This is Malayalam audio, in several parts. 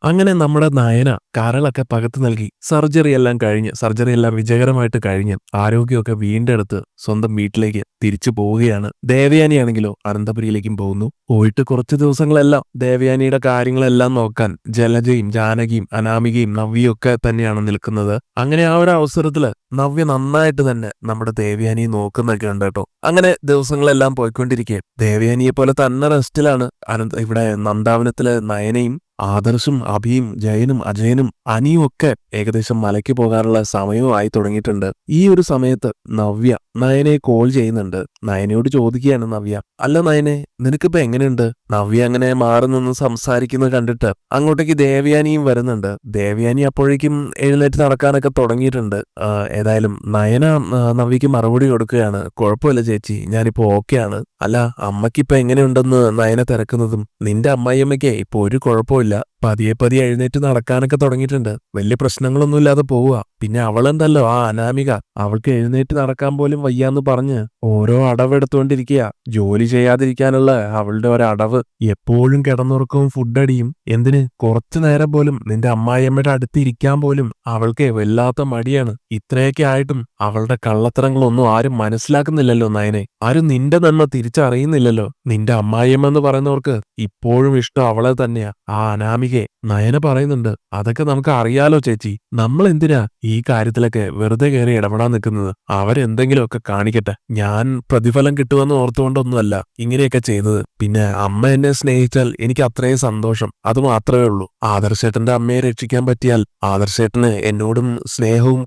അങ്ങനെ നമ്മുടെ നയന കരളൊക്കെ പകത്ത് നൽകി സർജറി എല്ലാം വിജയകരമായിട്ട് കഴിഞ്ഞ് ആരോഗ്യമൊക്കെ വീണ്ടെടുത്ത് സ്വന്തം വീട്ടിലേക്ക് തിരിച്ചു പോവുകയാണ്. ദേവയാനിയാണെങ്കിലോ അനന്തപുരിയിലേക്കും പോകുന്നു. പോയിട്ട് കുറച്ച് ദിവസങ്ങളെല്ലാം ദേവയാനിയുടെ കാര്യങ്ങളെല്ലാം നോക്കാൻ ജലജയും ജാനകിയും അനാമികയും നവ്യയും ഒക്കെ തന്നെയാണ് നിൽക്കുന്നത്. അങ്ങനെ ആ ഒരു അവസരത്തില് നവ്യ നന്നായിട്ട് തന്നെ നമ്മുടെ ദേവയാനിയെ നോക്കുന്നൊക്കെ ഉണ്ട് കേട്ടോ. അങ്ങനെ ദിവസങ്ങളെല്ലാം പോയിക്കൊണ്ടിരിക്കെ ദേവയാനിയെ പോലെ തന്നെ റെസ്റ്റിലാണ് ഇവിടെ നന്ദാവനത്തിലെ നയനയും ആദർശും അഭിയും ജയനും അജയനും അനിയും ഒക്കെ ഏകദേശം മലയ്ക്ക് പോകാനുള്ള സമയവും ആയി തുടങ്ങിയിട്ടുണ്ട്. ഈ ഒരു സമയത്ത് നവ്യ നയനയെ കോൾ ചെയ്യുന്നുണ്ട്. നയനയോട് ചോദിക്കുകയാണ് നവ്യ, അല്ല നയനെ, നിനക്കിപ്പോ എങ്ങനെയുണ്ട്? നവ്യ അങ്ങനെ മാറി നിന്ന് സംസാരിക്കുന്നത് കണ്ടിട്ട് അങ്ങോട്ടേക്ക് ദേവയാനിയും വരുന്നുണ്ട്. ദേവയാനി അപ്പോഴേക്കും എഴുന്നേറ്റ് നടക്കാനൊക്കെ തുടങ്ങിയിട്ടുണ്ട്. ഏതായാലും നയന നവ്യക്ക് മറുപടി കൊടുക്കുകയാണ്. കുഴപ്പമില്ല ചേച്ചി, ഞാനിപ്പോ ഓക്കെയാണ്. അല്ല, അമ്മയ്ക്കിപ്പോ എങ്ങനെയുണ്ടെന്ന് നയന തിരക്കുന്നതും, നിന്റെ അമ്മായിയമ്മയ്ക്ക് ഇപ്പൊ ഒരു കുഴപ്പമില്ല, പതിയെ പതിയെ എഴുന്നേറ്റ് നടക്കാനൊക്കെ തുടങ്ങിയിട്ടുണ്ട്, വലിയ പ്രശ്നങ്ങളൊന്നും ഇല്ലാതെ പോവുക. പിന്നെ അവളുണ്ടല്ലോ ആ അനാമിക, അവൾക്ക് എഴുന്നേറ്റ് നടക്കാൻ പോലും വയ്യാന്ന് പറഞ്ഞ് ഓരോ അടവെടുത്തുകൊണ്ടിരിക്കുക. ജോലി ചെയ്യാതിരിക്കാനുള്ള അവളുടെ ഒരടവ്. എപ്പോഴും കിടന്നുറക്കവും ഫുഡടിയും. എന്തിന് കുറച്ചു നേരം പോലും നിന്റെ അമ്മായിയമ്മയുടെ അടുത്ത് ഇരിക്കാൻ പോലും അവൾക്ക് വല്ലാത്ത മടിയാണ്. ഇത്രയൊക്കെ ആയിട്ടും അവളുടെ കള്ളത്തരങ്ങളൊന്നും ആരും മനസ്സിലാക്കുന്നില്ലല്ലോ നയനെ. ആരും നിന്റെ നന്മ തിരിച്ചറിയുന്നില്ലല്ലോ. നിന്റെ അമ്മായിയമ്മ എന്ന് പറയുന്നവർക്ക് ഇപ്പോഴും ഇഷ്ടം അവളെ തന്നെയാ, ആ അനാമികയെ. നയന പറയുന്നുണ്ട്, അതൊക്കെ നമുക്ക് അറിയാലോ ചേച്ചി, നമ്മൾ എന്തിനാ ഈ കാര്യത്തിലൊക്കെ വെറുതെ കയറി ഇടപെടാൻ നിൽക്കുന്നത്? അവരെന്തെങ്കിലുമൊക്കെ കാണിക്കട്ടെ. ഞാൻ പ്രതിഫലം കിട്ടുമെന്ന് ഓർത്തുകൊണ്ടൊന്നുമല്ല ഇങ്ങനെയൊക്കെ ചെയ്തത്. പിന്നെ അമ്മ എന്നെ സ്നേഹിച്ചാൽ എനിക്ക് അത്രയും സന്തോഷം, അത് മാത്രമേ ഉള്ളൂ. ആദർശേട്ടന്റെ അമ്മയെ രക്ഷിക്കാൻ പറ്റിയാൽ ആദർശേട്ടന് എന്നോടും സ്നേഹവും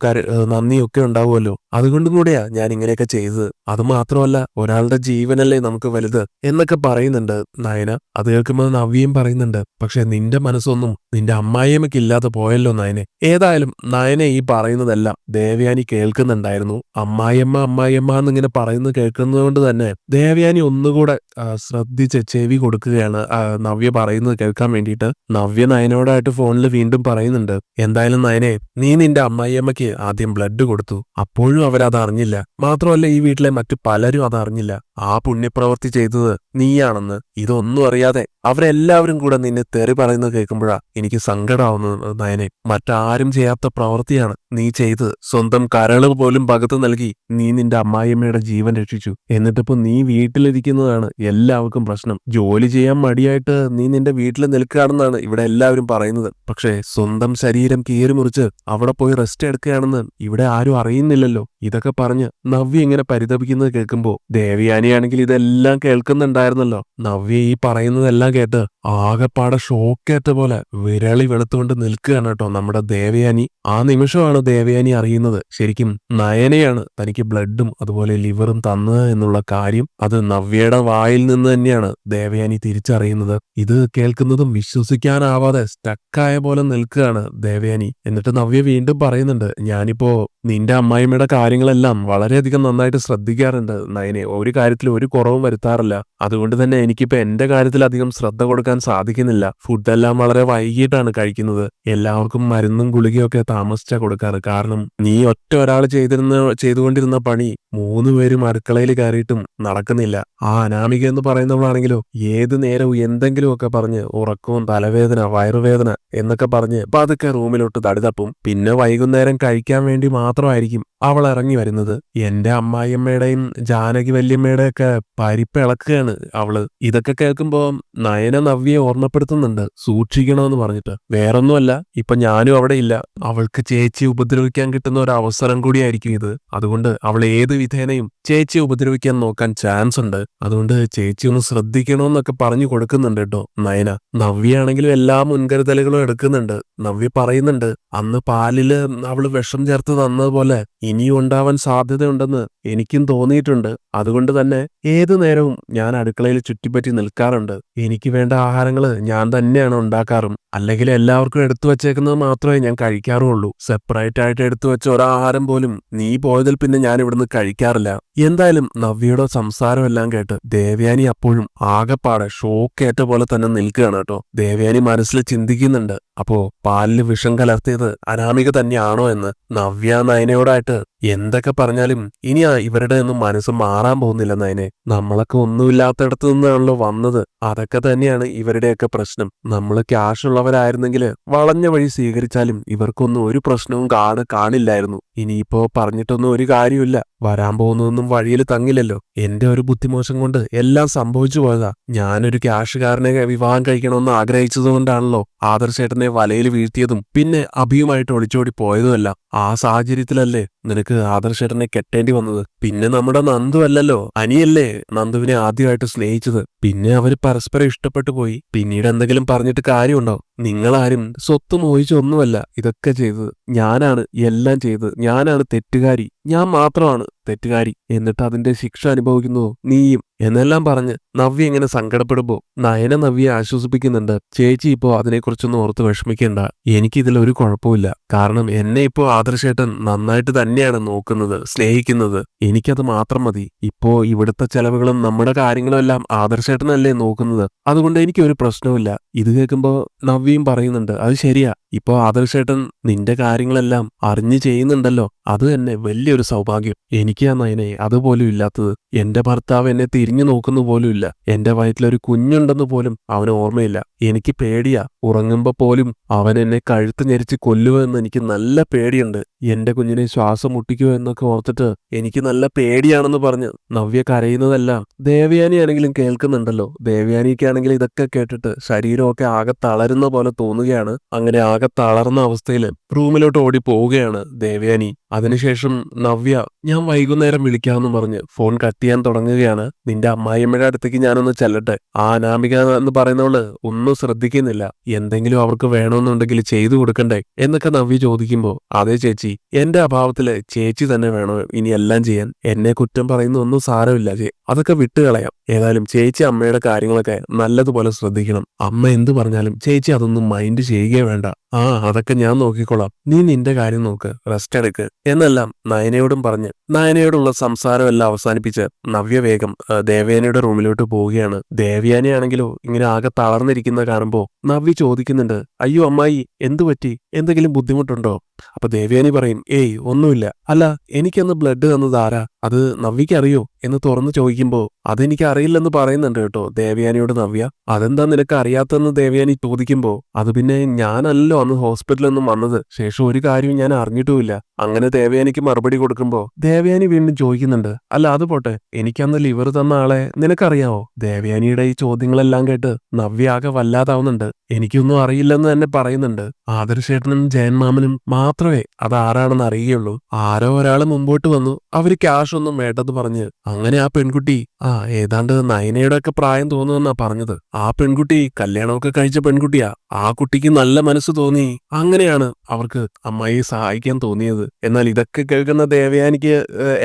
നന്ദിയും ഒക്കെ ഉണ്ടാവുമല്ലോ. അതുകൊണ്ടും കൂടെയാ ഞാൻ ഇങ്ങനെയൊക്കെ ചെയ്തത്. അത് മാത്രമല്ല, ഒരാളുടെ ജീവനല്ലേ നമുക്ക് വലുത് എന്നൊക്കെ പറയുന്നുണ്ട് നയന. അത് കേൾക്കുമ്പോൾ നവ്യയും പറയുന്നുണ്ട്, പക്ഷെ നിന്റെ മനസ്സൊന്നും നിന്റെ അമ്മായിയമ്മയ്ക്ക് ഇല്ലാതെ പോയല്ലോ നയനെ. ഏതായാലും നയനെ ഈ പറയുന്നതെല്ലാം ദേവയാനി കേൾക്കുന്നുണ്ടായിരുന്നു. അമ്മായിയമ്മ അമ്മായിയമ്മ എന്നിങ്ങനെ പറയുന്നത് കേൾക്കുന്നത് കൊണ്ട് തന്നെ ദേവയാനി ഒന്നുകൂടെ ശ്രദ്ധിച്ച് ചെവി കൊടുക്കുകയാണ് നവ്യ പറയുന്നത് കേൾക്കാൻ വേണ്ടിയിട്ട്. നവ്യ നയനോടായിട്ട് ഫോണിൽ വീണ്ടും പറയുന്നുണ്ട്, എന്തായാലും നയനെ, നീ നിന്റെ അമ്മായിയമ്മയ്ക്ക് ആദ്യം ബ്ലഡ് കൊടുത്തു, അപ്പോഴും അവരത് അറിഞ്ഞില്ല. മാത്രമല്ല ഈ വീട്ടിലെ മറ്റു പലരും അത് അറിഞ്ഞില്ല. ആ പുണ്യപ്രവൃത്തി ചെയ്തത് നീയാണെന്ന് ഇതൊന്നും അറിയാതെ അവരെല്ലാവരും കൂടെ നിന്നെ തെറി പറയുന്നത് കേൾക്കുമ്പോഴാ എനിക്ക് സങ്കടമാവുന്നത് നയനെ. മറ്റാരും ചെയ്യാത്ത പ്രവൃത്തിയാണ് നീ ചെയ്തത്. സ്വന്തം കരള് പോലും പകുത്തു നൽകി നീ നിന്റെ അമ്മായിയമ്മയുടെ ജീവൻ രക്ഷിച്ചു. എന്നിട്ടിപ്പോ നീ വീട്ടിലിരിക്കുന്നതാണ് എല്ലാവർക്കും പ്രശ്നം. ജോലി ചെയ്യാൻ മടിയായിട്ട് നീ നിന്റെ വീട്ടിൽ നിൽക്കുകയാണെന്നാണ് ഇവിടെ എല്ലാവരും പറയുന്നത്. പക്ഷേ സ്വന്തം ശരീരം കീറിമുറിച്ച് അവിടെ പോയി റെസ്റ്റ് എടുക്കുകയാണെന്ന് ഇവിടെ ആരും അറിയുന്നില്ലല്ലോ. ഇതൊക്കെ പറഞ്ഞ് നവ്യ ഇങ്ങനെ പരിതപിക്കുന്നത് കേൾക്കുമ്പോ ദേവയാനിയാണെങ്കിൽ ഇതെല്ലാം കേൾക്കുന്നുണ്ടായിരുന്നല്ലോ. നവ്യ ഈ പറയുന്നതെല്ലാം കേട്ട് ആകെപ്പാടെ ഷോക്കേറ്റ പോലെ വിരളി വെളുത്തുകൊണ്ട് നിൽക്കുകയാണ് കേട്ടോ നമ്മുടെ ദേവയാനി. ആ നിമിഷമാണ് ദേവയാനി അറിയുന്നത് ശരിക്കും നയനയാണ് തനിക്ക് ബ്ലഡും അതുപോലെ ലിവറും തന്നത് എന്നുള്ള കാര്യം. അത് നവ്യയുടെ വായിൽ നിന്ന് തന്നെയാണ് ദേവയാനി തിരിച്ചറിയുന്നത്. ഇത് കേൾക്കുന്നതും വിശ്വസിക്കാനാവാതെ സ്റ്റക്കായ പോലെ നിൽക്കുകയാണ് ദേവയാനി. എന്നിട്ട് നവ്യ വീണ്ടും പറയുന്നുണ്ട്, ഞാനിപ്പോ നിന്റെ അമ്മായിമ്മയുടെ കാര്യങ്ങളെല്ലാം വളരെയധികം നന്നായിട്ട് ശ്രദ്ധിക്കാറുണ്ട് നയനെ. ഒരു കാര്യത്തിൽ ഒരു കുറവും വരുത്താറില്ല. അതുകൊണ്ട് തന്നെ എനിക്കിപ്പോ എന്റെ കാര്യത്തിൽ അധികം ശ്രദ്ധ കൊടുക്കാൻ സാധിക്കുന്നില്ല. ഫുഡെല്ലാം വളരെ വൈകിട്ടാണ് കഴിക്കുന്നത്. എല്ലാവർക്കും മരുന്നും ഗുളികയൊക്കെ താമസിച്ചാ കൊടുക്കാറ്. കാരണം നീ ഒറ്റ ഒരാൾ ചെയ്തുകൊണ്ടിരുന്ന പണി 3 പേരും അടുക്കളയിൽ കയറിയിട്ടും നടക്കുന്നില്ല. ആ അനാമിക എന്ന് പറയുന്നവളാണെങ്കിലോ ഏത് നേരവും എന്തെങ്കിലുമൊക്കെ പറഞ്ഞ് ഉറക്കവും തലവേദന വയറുവേദന എന്നൊക്കെ പറഞ്ഞ് പതുക്കെ റൂമിലോട്ട് തടിതപ്പും. പിന്നെ വൈകുന്നേരം കഴിക്കാൻ വേണ്ടി മാത്രമായിരിക്കും അവൾ ഇറങ്ങി വരുന്നത്. എന്റെ അമ്മായിയമ്മയുടെയും ജാനകി വല്യമ്മയുടെ ഒക്കെ പരിപ്പിളക്കുകയാണ് അവള്. ഇതൊക്കെ കേൾക്കുമ്പോ നയന നവ്യയെ ഓർമ്മപ്പെടുത്തുന്നുണ്ട്, സൂക്ഷിക്കണമെന്ന് പറഞ്ഞിട്ട്. വേറൊന്നുമല്ല, ഇപ്പൊ ഞാനും അവിടെ ഇല്ല. അവൾക്ക് ചേച്ചി ഉപദ്രവിക്കാൻ കിട്ടുന്ന ഒരു അവസരം കൂടിയായിരിക്കും ഇത്. അതുകൊണ്ട് അവൾ ഏത് വിധേനയും ചേച്ചിയെ ഉപദ്രവിക്കാൻ നോക്കാൻ ചാൻസ് ഉണ്ട്. അതുകൊണ്ട് ചേച്ചി ഒന്ന് ശ്രദ്ധിക്കണമെന്നൊക്കെ പറഞ്ഞു കൊടുക്കുന്നുണ്ട് കേട്ടോ നയന. നവ്യയാണെങ്കിലും എല്ലാ മുൻകരുതലുകളും എടുക്കുന്നുണ്ട്. നവ്യ പറയുന്നുണ്ട്, അന്ന് പാലില് അവള് വിഷം ചേർത്ത് തന്നതുപോലെ ഇനിയും ഉണ്ടാവാൻ സാധ്യതയുണ്ടെന്ന് എനിക്കും തോന്നിയിട്ടുണ്ട്. അതുകൊണ്ട് തന്നെ ഏതു നേരവും ഞാൻ അടുക്കളയിൽ ചുറ്റിപ്പറ്റി നിൽക്കാറുണ്ട്. എനിക്ക് വേണ്ട ആഹാരങ്ങള് ഞാൻ തന്നെയാണ് ഉണ്ടാക്കാറും. അല്ലെങ്കിൽ എല്ലാവർക്കും എടുത്തു വച്ചേക്കുന്നത് മാത്രമേ ഞാൻ കഴിക്കാറുള്ളൂ. സെപ്പറേറ്റ് ആയിട്ട് എടുത്തു വെച്ച ഒരാഹാരം പോലും നീ പോയതിൽ പിന്നെ ഞാൻ ഇവിടുന്ന് കഴിക്കാറില്ല. എന്തായാലും നവ്യയുടെ സംസാരം എല്ലാം കേട്ട് ദേവയാനി അപ്പോഴും ആകെപ്പാടെ ഷോക്കേറ്റ പോലെ തന്നെ നിൽക്കുകയാണ് കേട്ടോ. ദേവയാനി മനസ്സിൽ ചിന്തിക്കുന്നുണ്ട്, അപ്പോ പാലില് വിഷം കലർത്തിയത് അനാമിക തന്നെയാണോ എന്ന്. നവ്യ നയനയോടായിട്ട് എന്തൊക്കെ പറഞ്ഞാലും ഇനി ഇവരുടെ ഒന്നും മനസ്സ് മാറാൻ പോകുന്നില്ല നയനെ. നമ്മളൊക്കെ ഒന്നുമില്ലാത്തടത്ത് നിന്നാണല്ലോ വന്നത്. അതൊക്കെ തന്നെയാണ് ഇവരുടെയൊക്കെ പ്രശ്നം. നമ്മള് ക്യാഷ് ഉള്ളവരായിരുന്നെങ്കിൽ വളഞ്ഞ വഴി സ്വീകരിച്ചാലും ഇവർക്കൊന്നും ഒരു പ്രശ്നവും കാണില്ലായിരുന്നു. ഇനിയിപ്പോ പറഞ്ഞിട്ടൊന്നും ഒരു കാര്യമില്ല. വരാൻ പോകുന്നതൊന്നും വഴിയിൽ തങ്ങില്ലല്ലോ. എന്റെ ഒരു ബുദ്ധിമോശം കൊണ്ട് എല്ലാം സംഭവിച്ചു പോയതാ. ഞാനൊരു ക്യാഷുകാരനെ വിവാഹം കഴിക്കണമെന്ന് ആഗ്രഹിച്ചതുകൊണ്ടാണല്ലോ ആദർശേട്ടനെ വലയിൽ വീഴ്ത്തിയതും പിന്നെ അഭിയുമായിട്ട് ഒളിച്ചോടി പോയതുമല്ല. ആ സാഹചര്യത്തിലല്ലേ നിനക്ക് ആദർശേട്ടനെ കെട്ടേണ്ടി വന്നത്. പിന്നെ നമ്മുടെ നന്ദു അല്ലല്ലോ, അനിയല്ലേ നന്ദുവിനെ ആദ്യമായിട്ട് സ്നേഹിച്ചത്. പിന്നെ അവര് പരസ്പരം ഇഷ്ടപ്പെട്ടു പോയി. പിന്നീട് എന്തെങ്കിലും പറഞ്ഞിട്ട് കാര്യമുണ്ടോ? നിങ്ങളാരും സ്വത്ത് മോഹിച്ചൊന്നുമല്ല ഇതൊക്കെ ചെയ്തത്. ഞാനാണ് എല്ലാം ചെയ്തത്. ഞാനാണ് തെറ്റുകാരി. ഞാൻ മാത്രമാണ് തെറ്റുകാരി. എന്നിട്ട് അതിന്റെ ശിക്ഷ അനുഭവിക്കുന്നതോ നീയും എന്നെല്ലാം പറഞ്ഞ് നവ്യ ഇങ്ങനെ സങ്കടപ്പെടുമ്പോ നയന നവ്യയെ ആശ്വസിപ്പിക്കുന്നുണ്ട്. ചേച്ചി ഇപ്പോ അതിനെക്കുറിച്ചൊന്നും ഓർത്ത് വിഷമിക്കേണ്ട. എനിക്കിതിൽ ഒരു കുഴപ്പമില്ല. കാരണം എന്നെ ഇപ്പോ ആദർശേട്ടൻ നന്നായിട്ട് തന്നെയാണ് നോക്കുന്നത്, സ്നേഹിക്കുന്നത്. എനിക്കത് മാത്രം മതി. ഇപ്പോ ഇവിടുത്തെ ചെലവുകളും നമ്മുടെ കാര്യങ്ങളും എല്ലാം ആദർശേട്ടനല്ലേ നോക്കുന്നത്. അതുകൊണ്ട് എനിക്കൊരു പ്രശ്നവുമില്ല. ഇത് കേൾക്കുമ്പോ നവ്യയും പറയുന്നുണ്ട്, അത് ശരിയാ. ഇപ്പോ ആദർശേട്ടൻ നിന്റെ കാര്യങ്ങളെല്ലാം അറിഞ്ഞു ചെയ്യുന്നുണ്ടല്ലോ. അത് തന്നെ വലിയൊരു സൗഭാഗ്യം. എനിക്കാ നയനെ അതുപോലും ഇല്ലാത്തത്. എന്റെ ഭർത്താവ് എന്നെ തിരിഞ്ഞു നോക്കുന്നു പോലും ഇല്ല. എന്റെ വയറ്റിലൊരു കുഞ്ഞുണ്ടെന്ന് പോലും അവന് ഓർമ്മയില്ല. എനിക്ക് പേടിയാ. ഉറങ്ങുമ്പോ പോലും അവൻ എന്നെ കഴുത്ത് ഞെരിച്ച് കൊല്ലുമോ എന്ന് എനിക്ക് നല്ല പേടിയുണ്ട്. എന്റെ കുഞ്ഞിനെ ശ്വാസം മുട്ടിക്കുമോ എന്നൊക്കെ ഓർത്തിട്ട് എനിക്ക് നല്ല പേടിയാണെന്ന് പറഞ്ഞ് നവ്യ കരയുന്നതെല്ലാം ദേവയാനിയാണെങ്കിലും കേൾക്കുന്നുണ്ടല്ലോ. ദേവയാനിക്കാണെങ്കിൽ ഇതൊക്കെ കേട്ടിട്ട് ശരീരമൊക്കെ ആകെ തളരുന്ന പോലെ തോന്നുകയാണ്. അങ്ങനെ ആകെ തളർന്ന അവസ്ഥയിൽ റൂമിലോട്ട് ഓടി പോവുകയാണ് ദേവയാനി. അതിനുശേഷം നവ്യ ഞാൻ വൈകുന്നേരം വിളിക്കാമെന്ന് പറഞ്ഞ് ഫോൺ കട്ട് ചെയ്യാൻ തുടങ്ങുകയാണ്. നിന്റെ അമ്മായിയമ്മയുടെ അടുത്തേക്ക് ഞാനൊന്ന് ചെല്ലട്ടെ. ആ അനാമിക എന്ന് പറയുന്നവള് ഒന്നും ശ്രദ്ധിക്കുന്നില്ല. എന്തെങ്കിലും അവർക്ക് വേണമെന്നുണ്ടെങ്കിൽ ചെയ്തു കൊടുക്കണ്ടേ എന്നൊക്കെ നവ്യ ചോദിക്കുമ്പോ, അതേ ചേച്ചി, എന്റെ അഭാവത്തില് ചേച്ചി തന്നെ വേണോ ഇനി എല്ലാം ചെയ്യാൻ. എന്നെ കുറ്റം പറയുന്ന ഒന്നും സാരമില്ല. അതൊക്കെ വിട്ടുകളയാം. ഏതായാലും ചേച്ചി അമ്മയുടെ കാര്യങ്ങളൊക്കെ നല്ലതുപോലെ ശ്രദ്ധിക്കണം. അമ്മ എന്ത് പറഞ്ഞാലും ചേച്ചി അതൊന്നും മൈൻഡ് ചെയ്യുകയേ വേണ്ട. അതൊക്കെ ഞാൻ നോക്കിക്കോളാം. നീ നിന്റെ കാര്യം നോക്ക്, റെസ്റ്റ് എടുക്ക് എന്നെല്ലാം നയനയോടും പറഞ്ഞ് നയനയോടുള്ള സംസാരമെല്ലാം അവസാനിപ്പിച്ച് നവ്യ വേഗം ദേവയാനിയുടെ റൂമിലോട്ട് പോവുകയാണ്. ദേവയാനിയാണെങ്കിലോ ഇങ്ങനെ ആകെ തളർന്നിരിക്കുന്ന കാണുമ്പോ നവ്യ ചോദിക്കുന്നുണ്ട്, അയ്യോ അമ്മായി എന്തു പറ്റി? എന്തെങ്കിലും ബുദ്ധിമുട്ടുണ്ടോ? അപ്പൊ ദേവയാനി പറയും, ഏയ് ഒന്നുമില്ല. അല്ല, എനിക്കന്ന് ബ്ലഡ് തന്നത് ആരാ? അത് നവ്യക്ക് അറിയോ എന്ന് തുറന്നു ചോദിക്കുമ്പോ അതെനിക്ക് അറിയില്ലെന്ന് പറയുന്നുണ്ട് കേട്ടോ ദേവയാനിയോട് നവ്യ. അതെന്താ നിനക്ക് അറിയാത്തെന്ന് ദേവയാനി ചോദിക്കുമ്പോ, അത് പിന്നെ ഞാനല്ലോ അന്ന് ഹോസ്പിറ്റലിൽ നിന്നും വന്നത്. ശേഷം ഒരു കാര്യവും ഞാൻ അറിഞ്ഞിട്ടുമില്ല. അങ്ങനെ ദേവയാനിക്ക് മറുപടി കൊടുക്കുമ്പോ ദേവയാനി വീണ്ടും ചോദിക്കുന്നുണ്ട്, അല്ല അത് പോട്ടെ, എനിക്കന്ന് ലിവർ തന്ന ആളെ നിനക്കറിയാവോ? ദേവയാനിയുടെ ഈ ചോദ്യങ്ങളെല്ലാം കേട്ട് നവ്യ ആകെ വല്ലാതാവുന്നുണ്ട്. എനിക്കൊന്നും അറിയില്ലെന്ന് തന്നെ പറയുന്നുണ്ട്. ആദർശേട്ടനും ജയൻമാമനും മാത്രമേ അത് ആരാണെന്ന് അറിയുകയുള്ളൂ. ആരോ ഒരാള് മുമ്പോട്ട് വന്നു, അവര് ക്യാഷ് ഒന്നും വേണ്ടെന്ന് പറഞ്ഞ് അങ്ങനെ ആ പെൺകുട്ടി ഏതാണ്ട് നയനയുടെ ഒക്കെ പ്രായം തോന്നുമെന്നാ പറഞ്ഞത്. ആ പെൺകുട്ടി കല്യാണമൊക്കെ കഴിച്ച പെൺകുട്ടിയാ. ആ കുട്ടിക്ക് നല്ല മനസ്സ് തോന്നി. അങ്ങനെയാണ് അവർക്ക് അമ്മായിയെ സഹായിക്കാൻ തോന്നിയത്. എന്നാൽ ഇതൊക്കെ കേൾക്കുന്ന ദേവയാനിക്ക്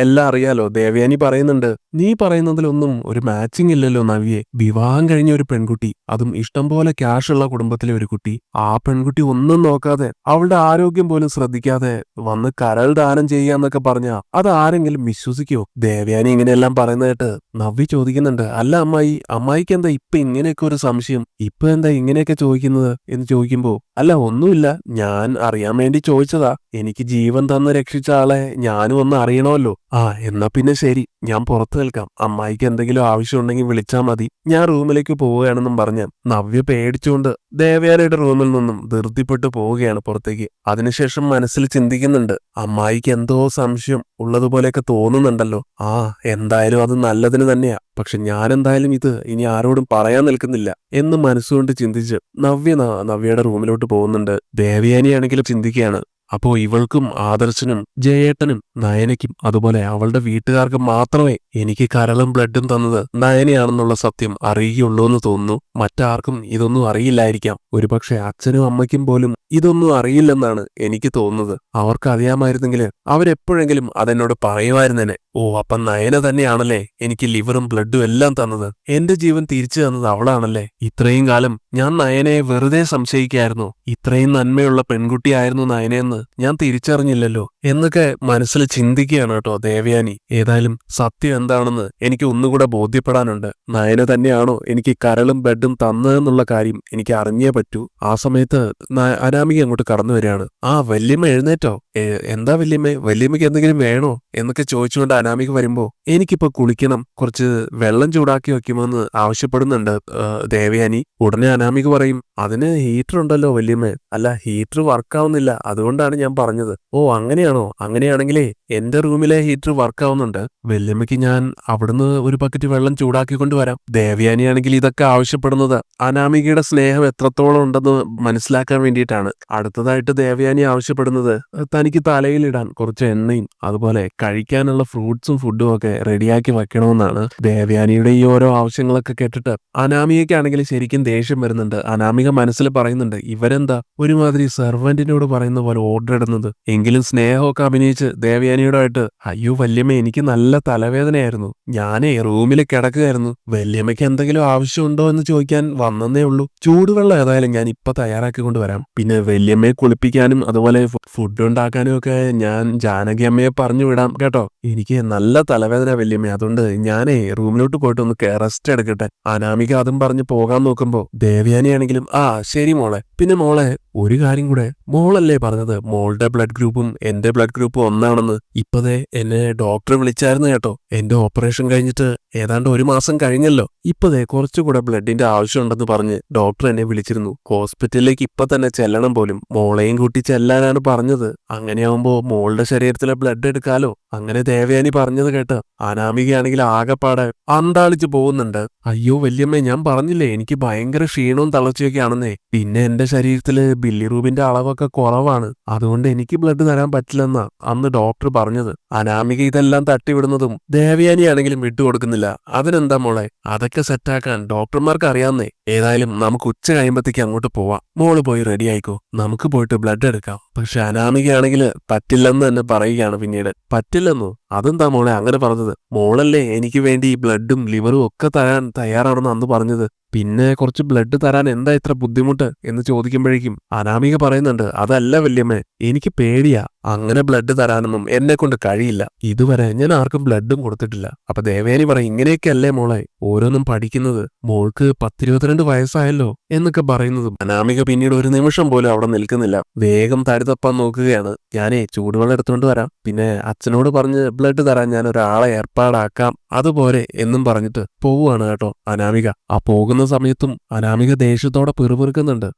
എല്ലാം അറിയാലോ. ദേവയാനി പറയുന്നുണ്ട്, നീ പറയുന്നതിലൊന്നും ഒരു മാച്ചിങ് ഇല്ലല്ലോ നവ്യെ. വിവാഹം കഴിഞ്ഞ ഒരു പെൺകുട്ടി, അതും ഇഷ്ടം പോലെ ക്യാഷ് ഉള്ള കുടുംബത്തിലെ ഒരു കുട്ടി. ആ പെൺകുട്ടി ഒന്നും നോക്കാതെ അവളുടെ ആരോഗ്യം പോലും ശ്രദ്ധിക്കാതെ വന്ന് കരൾ ദാനം ചെയ്യാന്നൊക്കെ പറഞ്ഞാ അത് ആരെങ്കിലും വിശ്വസിക്കുവോ? ദേവയാനി ഇങ്ങനെയെല്ലാം പറയുന്നതായിട്ട് നവ്യ ചോദിക്കുന്നുണ്ട്, അല്ല അമ്മായിക്ക് എന്താ ഇപ്പൊ ഇങ്ങനെയൊക്കെ ഒരു സംശയം? ഇപ്പൊ എന്താ ഇങ്ങനെയൊക്കെ ചോദിക്കുന്നത് എന്ന് ചോദിക്കുമ്പോ, അല്ല ഒന്നുമില്ല, ഞാൻ അറിയാൻ വേണ്ടി ചോദിച്ചതാ. എനിക്ക് ജീവൻ തന്ന് രക്ഷിച്ച ആളെ ഞാനും ഒന്ന് അറിയണമല്ലോ. എന്നാ പിന്നെ ശരി, ഞാൻ പുറത്തു നിൽക്കാം. അമ്മായിക്ക് എന്തെങ്കിലും ആവശ്യമുണ്ടെങ്കിൽ വിളിച്ചാൽ മതി. ഞാൻ റൂമിലേക്ക് പോവുകയാണെന്നും പറഞ്ഞ് നവ്യ പേടിച്ചുകൊണ്ട് ദേവയാനിയുടെ റൂമിൽ നിന്നും ധൃതിപ്പെട്ടു പോവുകയാണ് പുറത്തേക്ക്. അതിനുശേഷം മനസ്സിൽ ചിന്തിക്കുന്നുണ്ട്, അമ്മായിക്ക് എന്തോ സംശയം ഉള്ളതുപോലെയൊക്കെ തോന്നുന്നുണ്ടല്ലോ. എന്തായാലും അത് നല്ലതിന് തന്നെയാ. പക്ഷെ ഞാൻ എന്തായാലും ഇത് ഇനി ആരോടും പറയാൻ നിൽക്കുന്നില്ല എന്ന് മനസ്സുകൊണ്ട് ചിന്തിച്ച് നവ്യയുടെ റൂമിലോട്ട് പോകുന്നുണ്ട്. ദേവയാനിയാണെങ്കിലും ചിന്തിക്കുകയാണ്, അപ്പോ ഇവൾക്കും ആദർശനും ജയേട്ടനും നയനയ്ക്കും അതുപോലെ അവളുടെ വീട്ടുകാർക്കും മാത്രമേ എനിക്ക് കരളും ബ്ലഡും തന്നത് നയനയാണെന്നുള്ള സത്യം അറിയുകയുള്ളൂ എന്ന് തോന്നുന്നു. മറ്റാർക്കും ഇതൊന്നും അറിയില്ലായിരിക്കാം. ഒരുപക്ഷെ അച്ഛനും അമ്മയ്ക്കും പോലും ഇതൊന്നും അറിയില്ലെന്നാണ് എനിക്ക് തോന്നുന്നത്. അവർക്ക് അറിയാമായിരുന്നെങ്കിൽ അവരെപ്പോഴെങ്കിലും അതെന്നോട് പറയുമായിരുന്നേനെ. അപ്പം നയന തന്നെയാണല്ലേ എനിക്ക് ലിവറും ബ്ലഡും എല്ലാം തന്നത്. എന്റെ ജീവൻ തിരിച്ചു തന്നത് അവളാണല്ലേ. ഇത്രയും കാലം ഞാൻ നയനയെ വെറുതെ സംശയിക്കായിരുന്നു. ഇത്രയും നന്മയുള്ള പെൺകുട്ടിയായിരുന്നു നയനയെന്ന് ഞാൻ തിരിച്ചറിഞ്ഞില്ലല്ലോ എന്നൊക്കെ മനസ്സിൽ ചിന്തിക്കുകയാണ് കേട്ടോ ദേവയാനി. ഏതായാലും സത്യം എന്താണെന്ന് എനിക്ക് ഒന്നുകൂടെ ബോധ്യപ്പെടാനുണ്ട്. നയന തന്നെയാണോ എനിക്ക് കരളും ബ്ലഡും തന്നതെന്നുള്ള കാര്യം എനിക്ക് അറിഞ്ഞേ പറ്റൂ. ആ സമയത്ത് അനാമിക അങ്ങോട്ട് കടന്നു വരികയാണ്. വല്യമ്മ എഴുന്നേറ്റോ? എന്താ വല്യമ്മയ്ക്ക് എന്തെങ്കിലും വേണോ എന്നൊക്കെ ചോദിച്ചുകൊണ്ട് അനാമിക വരുമ്പോ എനിക്കിപ്പോ കുളിക്കണം, കുറച്ച് വെള്ളം ചൂടാക്കി വെക്കുമോന്ന് ആവശ്യപ്പെടുന്നുണ്ട് ദേവയാനി. ഉടനെ അനാമിക പറയും, അതിന് ഹീറ്റർ ഉണ്ടല്ലോ വല്യമ്മ. അല്ല, ഹീറ്റർ വർക്കാവുന്നില്ല, അതുകൊണ്ടാണ് ഞാൻ പറഞ്ഞത്. ഓ അങ്ങനെയാണോ? അങ്ങനെയാണെങ്കിലേ എന്റെ റൂമിലെ ഹീറ്റർ വർക്കാവുന്നുണ്ട്. വല്യമ്മയ്ക്ക് ഞാൻ അവിടുന്ന് ഒരു ബക്കറ്റ് വെള്ളം ചൂടാക്കിക്കൊണ്ട് വരാം. ദേവയാനിയാണെങ്കിൽ ഇതൊക്കെ ആവശ്യപ്പെടുന്നത് അനാമികയുടെ സ്നേഹം എത്രത്തോളം ഉണ്ടെന്ന് മനസ്സിലാക്കാൻ വേണ്ടിയിട്ടാണ്. അടുത്തതായിട്ട് ദേവയാനി ആവശ്യപ്പെടുന്നത് തനിക്ക് തലയിലിടാൻ കുറച്ച് എണ്ണയും അതുപോലെ കഴിക്കാനുള്ള ഫ്രൂട്ട്സും ഫുഡും ഒക്കെ റെഡിയാക്കി വെക്കണമെന്നാണ്. ദേവയാനിയുടെ ഈ ഓരോ ആവശ്യങ്ങളൊക്കെ കേട്ടിട്ട് അനാമികയ്ക്കാണെങ്കിൽ ശരിക്കും ദേഷ്യം വരുന്നുണ്ട്. അനാമിക മനസ്സിൽ പറയുന്നുണ്ട്, ഇവരെന്താ ഒരുമാതിരി സെർവന്റിനോട് പറയുന്ന പോലെ ഓർഡർ ഇടുന്നത്. എങ്കിലും സ്നേഹമൊക്കെ അഭിനയിച്ച് ദേവയാനിയോടായിട്ട്, അയ്യോ വല്യമ്മ എനിക്ക് നല്ല തലവേദനയായിരുന്നു, ഞാനേ റൂമിൽ കിടക്കുകയായിരുന്നു, വല്യമ്മയ്ക്ക് എന്തെങ്കിലും ആവശ്യമുണ്ടോ എന്ന് ചോദിക്കാൻ വന്നേ ഉള്ളൂ. ചൂടുവെള്ളം ഏതായാലും ഞാൻ ഇപ്പൊ തയ്യാറാക്കി കൊണ്ടുവരാം. പിന്നെ വല്യമ്മയെ കുളിപ്പിക്കാനും അതുപോലെ ഫുഡ് ഉണ്ടാക്കാനും ഒക്കെ ഞാൻ ജാനകി അമ്മയെ പറഞ്ഞു വിടാം കേട്ടോ. എനിക്ക് നല്ല തലവേദന വല്യമ്മ, അതുകൊണ്ട് ഞാനേ റൂമിലോട്ട് പോയിട്ട് ഒന്ന് റെസ്റ്റ് എടുക്കട്ടെ. അനാമിക അതും പറഞ്ഞ് പോകാൻ നോക്കുമ്പോ ദേവയാനിയാണെങ്കിലും, ആ ശരി മോളെ. പിന്നെ മോളെ ഒരു കാര്യം കൂടെ, മോളല്ലേ പറഞ്ഞത് മോളുടെ ബ്ലഡ് ഗ്രൂപ്പും എന്റെ ബ്ലഡ് ഗ്രൂപ്പും ഒന്നാണെന്ന്? ഇപ്പതേ എന്നെ ഡോക്ടർ വിളിച്ചായിരുന്നു കേട്ടോ. എന്റെ ഓപ്പറേഷൻ കഴിഞ്ഞിട്ട് ഏതാണ്ട് 1 മാസം കഴിഞ്ഞല്ലോ. ഇപ്പതേ കുറച്ചുകൂടെ ബ്ലഡിന്റെ ആവശ്യമുണ്ടെന്ന് പറഞ്ഞ് ഡോക്ടർ എന്നെ വിളിച്ചിരുന്നു. ഹോസ്പിറ്റലിലേക്ക് ഇപ്പൊ തന്നെ ചെല്ലണം പോലും. മോളെയും കൂട്ടി ചെല്ലാനാണ് പറഞ്ഞത്. അങ്ങനെയാവുമ്പോ മോളുടെ ശരീരത്തിലെ ബ്ലഡ് എടുക്കാലോ. അങ്ങനെ ദേവയാനി പറഞ്ഞത് കേട്ട് അനാമികയാണെങ്കിൽ ആകെപ്പാടെ അന്താളിച്ചു പോകുന്നുണ്ട്. അയ്യോ വല്യമ്മേ, ഞാൻ പറഞ്ഞില്ലേ എനിക്ക് ഭയങ്കര ക്ഷീണവും തളർച്ചയൊക്കെ ആണെന്നേ. പിന്നെ എന്റെ ശരീരത്തില് ബില്ലിറൂബിന്റെ അളവൊക്കെ കുറവാണ്, അതുകൊണ്ട് എനിക്ക് ബ്ലഡ് തരാൻ പറ്റില്ലെന്നാ അന്ന് ഡോക്ടർ പറഞ്ഞത്. അനാമിക ഇതെല്ലാം തട്ടിവിടുന്നതും ദേവയാനിയാണെങ്കിലും വിട്ടുകൊടുക്കുന്നില്ല. അതിനെന്താ മോളെ, അതൊക്കെ സെറ്റാക്കാൻ ഡോക്ടർമാർക്ക് അറിയാവുന്നേ. ഏതായാലും നമുക്ക് ഉച്ച കഴിയുമ്പത്തേക്ക് അങ്ങോട്ട് പോവാം. മോള് പോയി റെഡി ആയിക്കോ, നമുക്ക് പോയിട്ട് ബ്ലഡ് എടുക്കാം. പക്ഷെ അനാമികയാണെങ്കിൽ പറ്റില്ലെന്ന് തന്നെ പറയുകയാണ് പിന്നീട്. പറ്റില്ലെന്നോ? അതെന്താ മോളെ അങ്ങനെ പറഞ്ഞത്? മോളല്ലേ എനിക്ക് വേണ്ടി ബ്ലഡും ലിവറും ഒക്കെ തരാൻ തയ്യാറാണെന്ന് അന്ന് പറഞ്ഞത്. പിന്നെ കുറച്ച് ബ്ലഡ് തരാൻ എന്താ ഇത്ര ബുദ്ധിമുട്ട് എന്ന് ചോദിക്കുമ്പോഴേക്കും അനാമിക പറയുന്നുണ്ട്, അതല്ല വല്യമ്മേ, എനിക്ക് പേടിയാ. അങ്ങനെ ബ്ലഡ് തരാനൊന്നും എന്നെ കൊണ്ട് കഴിയില്ല. ഇതുവരെ ഞാൻ ആർക്കും ബ്ലഡും കൊടുത്തിട്ടില്ല. അപ്പൊ ദേവയാനി പറയും, ഇങ്ങനെയൊക്കെ അല്ലേ മോളെ ഓരോന്നും പഠിക്കുന്നത്. മോൾക്ക് 10-22 വയസ്സായല്ലോ എന്നൊക്കെ പറയുന്നതും അനാമിക പിന്നീട് ഒരു നിമിഷം പോലും അവിടെ നിൽക്കുന്നില്ല. വേഗം തടി തപ്പാൻ നോക്കുകയാണ്. ഞാനേ ചൂടുവെള്ളം എടുത്തുകൊണ്ട് വരാം, പിന്നെ അച്ഛനോട് പറഞ്ഞ് ബ്ലഡ് തരാൻ ഞാൻ ഒരാളെ ഏർപ്പാടാക്കാം, അതുപോലെ എന്നും പറഞ്ഞിട്ട് പോവുകയാണ് കേട്ടോ അനാമിക. ആ പോകുന്ന സമയത്തും അനാമിക ദേഷ്യത്തോടെ പിറുപിറുക്കുന്നുണ്ട്.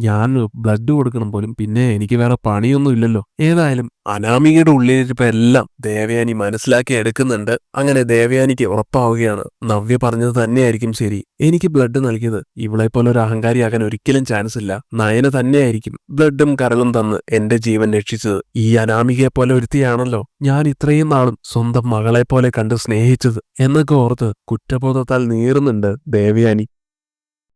ഞാൻ ബ്ലഡ് കൊടുക്കണം പോലും, പിന്നെ എനിക്ക് വേറെ പണിയൊന്നും ഇല്ലല്ലോ. ഏതായാലും അനാമികയുടെ ഉള്ളിലിരിപ്പ് എല്ലാം ദേവയാനി മനസ്സിലാക്കി എടുക്കുന്നുണ്ട്. അങ്ങനെ ദേവയാനിക്ക് ഉറപ്പാവുകയാണ്, നവ്യ പറഞ്ഞത് തന്നെയായിരിക്കും ശരി. എനിക്ക് ബ്ലഡ് നൽകിയത് ഇവളെ പോലെ ഒരു അഹങ്കാരിയാകാൻ ഒരിക്കലും ചാൻസ് ഇല്ല. നയന തന്നെയായിരിക്കും ബ്ലഡും കരളും തന്ന് എന്റെ ജീവൻ രക്ഷിച്ചത്. ഈ അനാമികയെ പോലെ ഒരുത്തിയാണല്ലോ ഞാൻ ഇത്രയും നാളും സ്വന്തം മകളെ പോലെ കണ്ട് സ്നേഹിച്ചത് എന്നൊക്കെ ഓർത്ത് കുറ്റബോധത്താൽ നീറുന്നുണ്ട് ദേവയാനി.